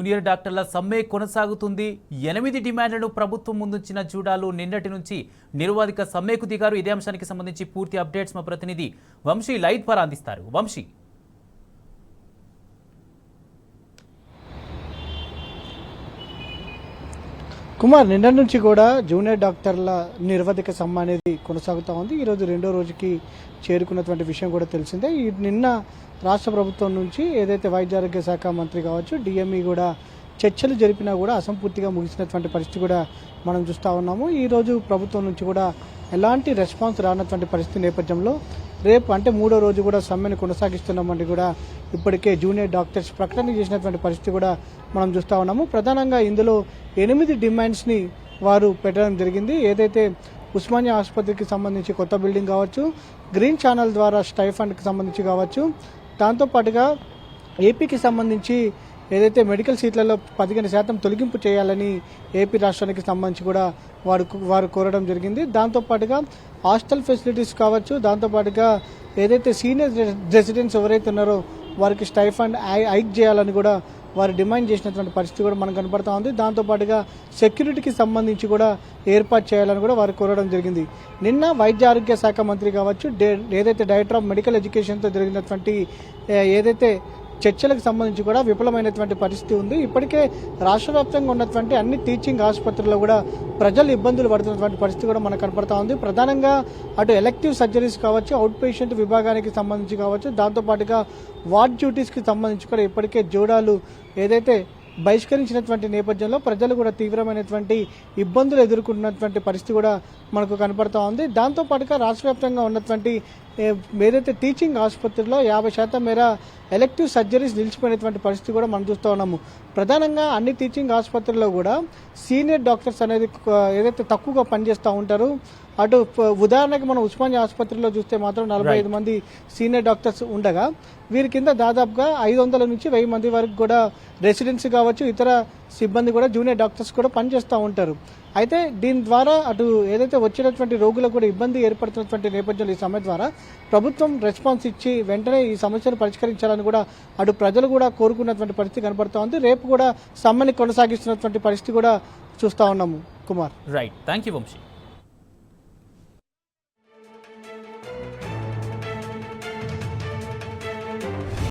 Junior డాక్టర్ల సమ్మె కొనసాగుతుంది. 8 డిమాండ్లను ప్రభుత్వం ముందుంచిన జూడాలు నిన్నటి నుంచి నిరవధిక సమ్మెకు దిగారు. ఇదే అంశానికి సంబంధించి పూర్తి అప్డేట్స్ మా ప్రతినిధి వంశీ లైట్ ద్వారా అందిస్తారు. వంశీ, కుమార్, నిన్న నుంచి కూడా జూనియర్ డాక్టర్ల నిరవధిక సమ్మె అనేది కొనసాగుతూ ఉంది. ఈరోజు రెండో రోజుకి చేరుకున్నటువంటి విషయం కూడా తెలిసిందే. నిన్న రాష్ట్ర ప్రభుత్వం నుంచి ఏదైతే వైద్య ఆరోగ్య శాఖ మంత్రి కావచ్చు, డిఎంఈ కూడా చర్చలు జరిపినా కూడా అసంపూర్తిగా ముగిసినటువంటి పరిస్థితి కూడా మనం చూస్తూ ఉన్నాము. ఈరోజు ప్రభుత్వం నుంచి కూడా ఎలాంటి రెస్పాన్స్ రానటువంటి పరిస్థితి నేపథ్యంలో రేపు అంటే మూడో రోజు కూడా సమ్మెను కొనసాగిస్తున్నామంటే కూడా ఇప్పటికే జూనియర్ డాక్టర్స్ ప్రకటన చేసినటువంటి పరిస్థితి కూడా మనం చూస్తూ ఉన్నాము. ప్రధానంగా ఇందులో 8 డిమాండ్స్ని వారు పెట్టడం జరిగింది. ఏదైతే ఉస్మానియా ఆసుపత్రికి సంబంధించి కొత్త బిల్డింగ్ కావచ్చు, గ్రీన్ ఛానల్ ద్వారా స్టైఫండ్కి సంబంధించి కావచ్చు, దాంతోపాటుగా ఏపీకి సంబంధించి ఏదైతే మెడికల్ సీట్లలో 15% తొలగింపు చేయాలని ఏపీ రాష్ట్రానికి సంబంధించి కూడా వారు కోరడం జరిగింది. దాంతోపాటుగా హాస్టల్ ఫెసిలిటీస్ కావచ్చు, దాంతోపాటుగా ఏదైతే సీనియర్ రెసిడెంట్స్ ఎవరైతే ఉన్నారో వారికి స్టైఫండ్ హైక్ చేయాలని కూడా వారు డిమాండ్ చేసినటువంటి పరిస్థితి కూడా మనకు కనపడతా ఉంది. దాంతోపాటుగా సెక్యూరిటీకి సంబంధించి కూడా ఏర్పాటు చేయాలని కూడా వారు కోరడం జరిగింది. నిన్న వైద్య ఆరోగ్య శాఖ మంత్రి కావచ్చు, ఏదైతే డైరెక్టర్ ఆఫ్ మెడికల్ ఎడ్యుకేషన్తో జరిగినటువంటి ఏదైతే చర్చలకు సంబంధించి కూడా విఫలమైనటువంటి పరిస్థితి ఉంది. ఇప్పటికే రాష్ట్ర వ్యాప్తంగా ఉన్నటువంటి అన్ని టీచింగ్ ఆసుపత్రుల్లో కూడా ప్రజలు ఇబ్బందులు పడుతున్నటువంటి పరిస్థితి కూడా మనకు కనపడతా ఉంది. ప్రధానంగా అటు ఎలెక్టివ్ సర్జరీస్ కావచ్చు, అవుట్ పేషెంట్ విభాగానికి సంబంధించి కావచ్చు, దాంతోపాటుగా వార్డ్ డ్యూటీస్కి సంబంధించి కూడా ఇప్పటికే జోడాలు ఏదైతే బహిష్కరించినటువంటి నేపథ్యంలో ప్రజలు కూడా తీవ్రమైనటువంటి ఇబ్బందులు ఎదుర్కొన్నటువంటి పరిస్థితి కూడా మనకు కనపడతా ఉంది. దాంతోపాటుగా రాష్ట్ర వ్యాప్తంగా ఉన్నటువంటి ఏదైతే టీచింగ్ ఆసుపత్రిలో 50% మేర ఎలెక్టివ్ సర్జరీస్ నిలిచిపోయినటువంటి పరిస్థితి కూడా మనం చూస్తూ ఉన్నాము. ప్రధానంగా అన్ని టీచింగ్ ఆసుపత్రుల్లో కూడా సీనియర్ డాక్టర్స్ అనేది ఏదైతే తక్కువగా పనిచేస్తూ ఉంటారు. అటు ఉదాహరణకి మనం ఉస్మానియా ఆసుపత్రిలో చూస్తే మాత్రం 45 మంది సీనియర్ డాక్టర్స్ ఉండగా వీరి కింద దాదాపుగా 500 నుంచి 1000 మంది వరకు కూడా రెసిడెంట్స్ కావచ్చు, ఇతర సిబ్బంది కూడా జూనియర్ డాక్టర్స్ కూడా పనిచేస్తూ ఉంటారు. అయితే దీని ద్వారా అటు ఏదైతే వచ్చినటువంటి రోగులకు కూడా ఇబ్బంది ఏర్పడుతున్నటువంటి నేపథ్యంలో ఈ సమ్మె ద్వారా ప్రభుత్వం రెస్పాన్స్ ఇచ్చి వెంటనే ఈ సమస్యను పరిష్కరించాలని కూడా అటు ప్రజలు కూడా కోరుకున్నటువంటి పరిస్థితి కనబడుతూ ఉంది. రేపు కూడా సమ్మెని కొనసాగిస్తున్నటువంటి పరిస్థితి కూడా చూస్తూ ఉన్నాము. Kumar, right, thank you Vamsi.